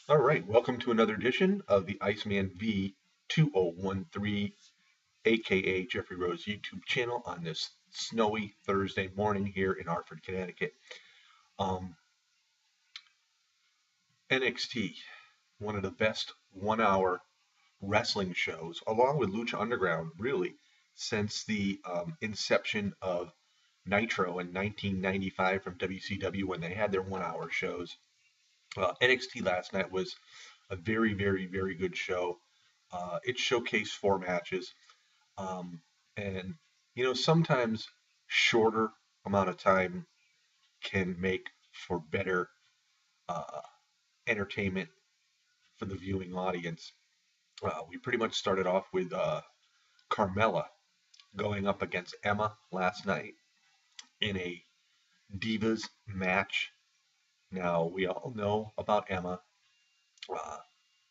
All right, welcome to another edition of the Iceman V 2013, aka Jeffrey Rose YouTube channel on this snowy Thursday morning here in Hartford, Connecticut. Um, NXT, one of the best 1 hour wrestling shows, along with Lucha Underground, really, since the inception of Nitro in 1995 from WCW when they had their 1 hour shows. NXT last night was a very, very, very good show. It showcased four matches, um, and sometimes shorter amount of time can make for better uh, entertainment for the viewing audience. We pretty much started off with Carmella going up against Emma last night in a Divas match. Now we all know about Emma. Uh,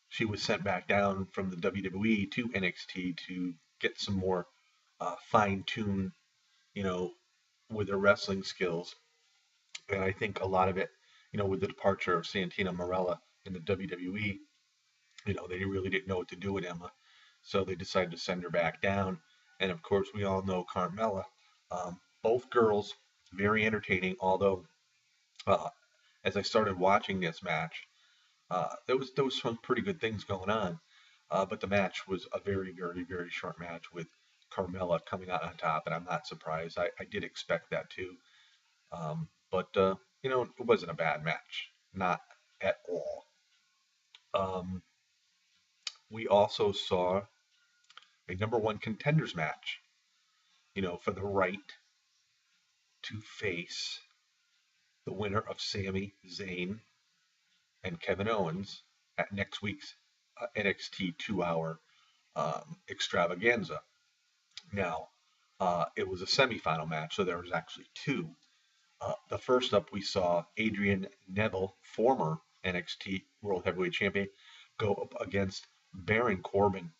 she was sent back down from the WWE to NXT to get some more fine-tuned, you know, with her wrestling skills. And I think a lot of it, with the departure of Santina Marella in the WWE, they really didn't know what to do with Emma. So they decided to send her back down. And of course, we all know Carmella. Both girls, very entertaining, although uh, as I started watching this match, there was some pretty good things going on. But the match was a very, very, very short match with Carmella coming out on top, and I'm not surprised. I did expect that too. But it wasn't a bad match, not at all. Um, we also saw a number one contenders match, for the right to face the winner of Sami Zayn and Kevin Owens at next week's NXT 2 hour extravaganza. Now, it was a semifinal match, so there was actually two. The first up, we saw Adrian Neville, former NXT World Heavyweight Champion, go up against Baron Corbin.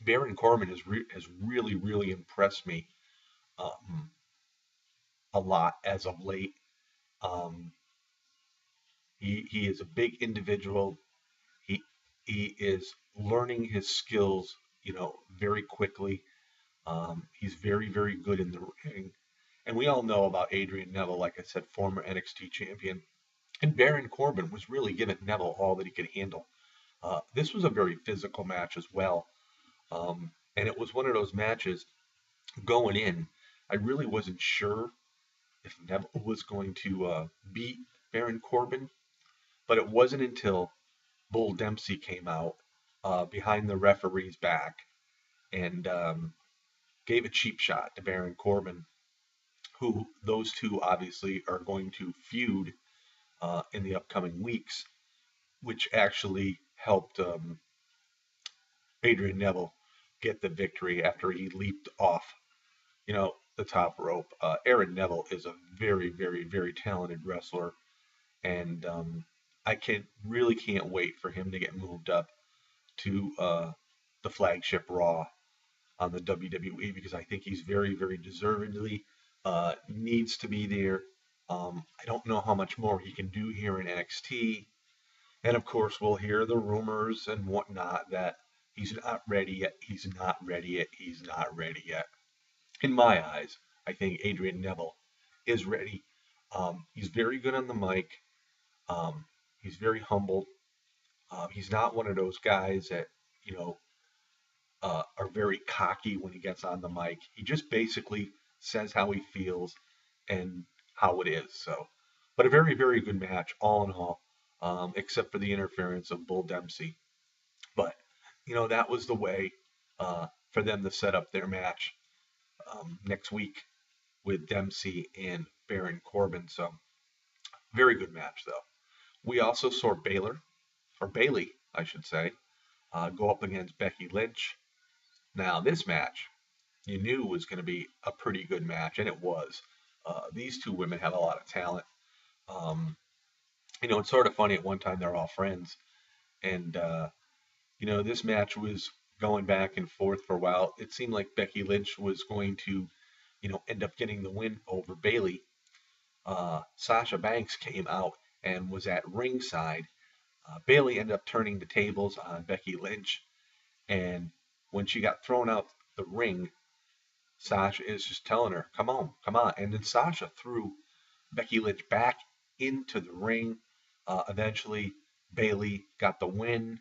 Baron Corbin has really, really impressed me um, a lot as of late. Um, he is a big individual. He he is learning his skills, very quickly. He's very, very good in the ring. And we all know about Adrian Neville, like I said, former NXT champion. And Baron Corbin was really giving Neville all that he could handle. This was a very physical match as well. And it was one of those matches going in. I really wasn't sure if Neville was going to beat Baron Corbin, but it wasn't until Bull Dempsey came out behind the referee's back and gave a cheap shot to Baron Corbin, who those two obviously are going to feud in the upcoming weeks, which actually helped Adrian Neville get the victory after he leaped off, the top rope. Aaron Neville is a very, very, very talented wrestler, and I can't wait for him to get moved up to the flagship Raw on the WWE because I think he's very, very deservedly needs to be there. I don't know how much more he can do here in NXT. And of course, we'll hear the rumors and whatnot that he's not ready yet, he's not ready yet, he's not ready yet. In my eyes, I think Adrian Neville is ready. He's very good on the mic. He's very humble. He's not one of those guys that, you know, are very cocky when he gets on the mic. He just basically says how he feels and how it is. So, but a very, very good match, all in all, except for the interference of Bull Dempsey. But, that was the way for them to set up their match next week with Dempsey and Baron Corbin. So, very good match, though. We also saw Bailey, I should say, go up against Becky Lynch. Now, this match you knew was going to be a pretty good match, and it was. These two women have a lot of talent. Um, it's sort of funny. At one time, they're all friends, and this match was going back and forth for a while. It seemed like Becky Lynch was going to, end up getting the win over Bailey. Sasha Banks came out and was at ringside, Bailey ended up turning the tables on Becky Lynch, and when she got thrown out the ring, Sasha is just telling her, "Come on, come on," and then Sasha threw Becky Lynch back into the ring. Eventually, Bailey got the win,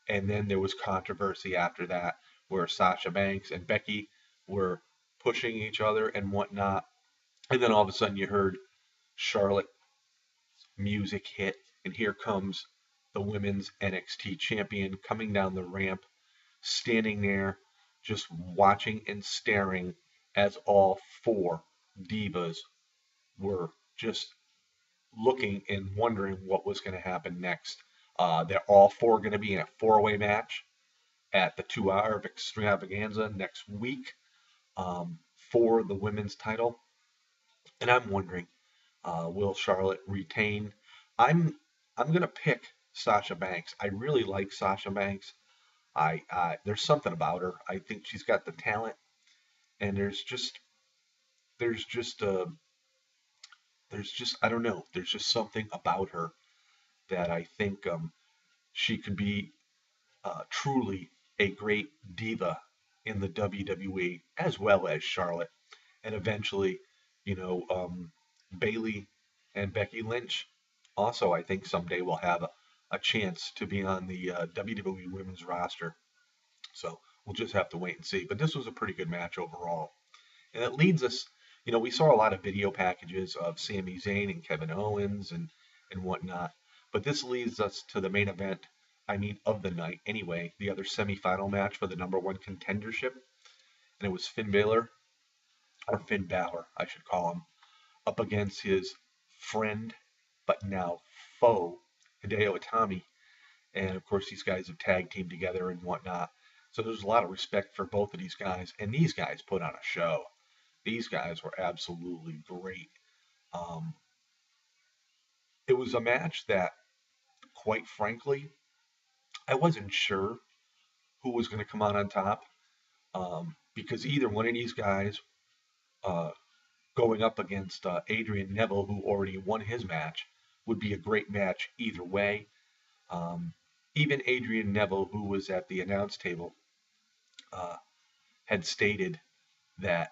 and then there was controversy after that, where Sasha Banks and Becky were pushing each other and whatnot. And then all of a sudden, you heard Charlotte music hit, and here comes the women's NXT champion coming down the ramp, standing there, just watching and staring as all four divas were just looking and wondering what was going to happen next. They're all four going to be in a four-way match at the 2 Hour of Extravaganza next week for the women's title. And I'm wondering, will Charlotte retain? I'm I'm gonna pick Sasha Banks. I really like Sasha Banks. I there's something about her. I think she's got the talent, and there's just I don't know. There's just something about her that I think she could be truly a great diva in the WWE as well as Charlotte, and eventually, you know, Bailey and Becky Lynch also I think someday will have a chance to be on the WWE Women's roster. So we'll just have to wait and see. But this was a pretty good match overall. And it leads us, we saw a lot of video packages of Sami Zayn and Kevin Owens and whatnot. But this leads us to the main event, I mean, of the night anyway, the other semifinal match for the number one contendership. And it was Finn Balor, I should call him, up against his friend, but now foe, Hideo Itami. And of course, these guys have tag teamed together and whatnot. So there's a lot of respect for both of these guys. And these guys put on a show. These guys were absolutely great. Um, it was a match that, quite frankly, I wasn't sure who was going to come out on top because either one of these guys uh, going up against Adrian Neville, who already won his match, would be a great match either way. Um, Even Adrian Neville, who was at the announce table, uh, had stated that,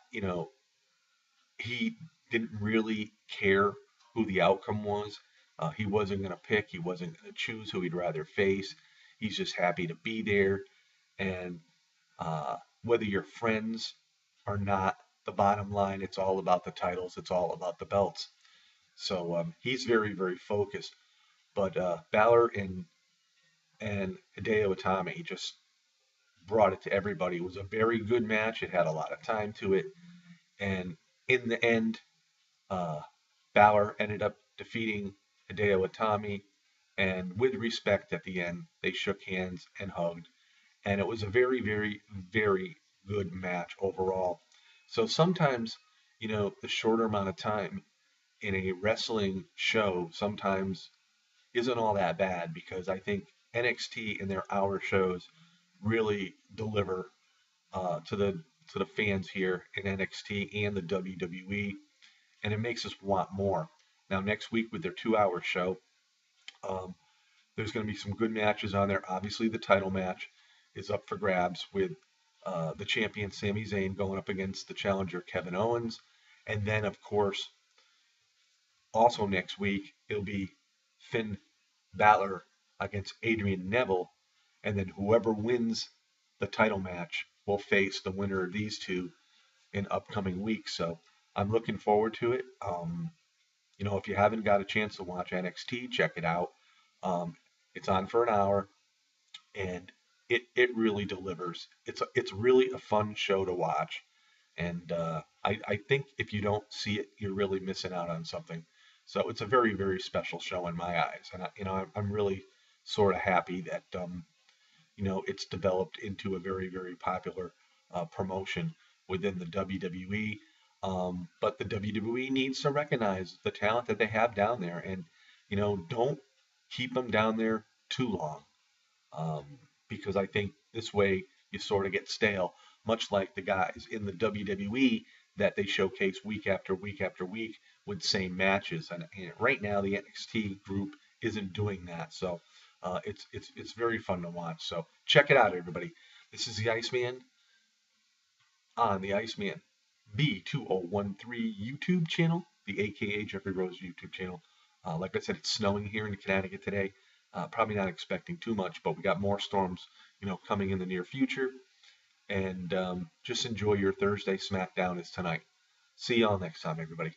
he didn't really care who the outcome was. He wasn't going to pick, he wasn't going to choose who he'd rather face. He's just happy to be there. And whether you're friends or not, the bottom line, it's all about the titles, it's all about the belts. So he's very, very focused. But Balor and Hideo Itami just brought it to everybody. It was a very good match. It had a lot of time to it. And in the end, uh, Balor ended up defeating Hideo Itami. And with respect at the end, they shook hands and hugged. And it was a very, very, very good match overall. So sometimes, the shorter amount of time in a wrestling show sometimes isn't all that bad because I think NXT and their hour shows really deliver to the fans here in NXT and the WWE, and it makes us want more. Now next week with their 2 hour show, um, there's going to be some good matches on there. Obviously, the title match is up for grabs with the champion Sami Zayn going up against the challenger Kevin Owens, and then of course also next week it'll be Finn Balor against Adrian Neville, and then whoever wins the title match will face the winner of these two in upcoming weeks. So I'm looking forward to it. If you haven't got a chance to watch NXT, check it out. It's on for an hour, and it really delivers. It's really a fun show to watch, and I think if you don't see it, you're really missing out on something. So it's a very, very special show in my eyes, and I'm really sort of happy that it's developed into a very, very popular promotion within the WWE. But the WWE needs to recognize the talent that they have down there, and don't keep them down there too long, um, because I think this way you sort of get stale, much like the guys in the WWE that they showcase week after week after week with same matches. And right now, the NXT group isn't doing that. So It's very fun to watch. So check it out, everybody. This is the Iceman on the Iceman B2013 YouTube channel, the AKA Jeffrey Rose YouTube channel. Like I said, it's snowing here in Connecticut today. Probably not expecting too much, but we got more storms, coming in the near future. And just enjoy your Thursday. SmackDown is tonight. See y'all next time, everybody.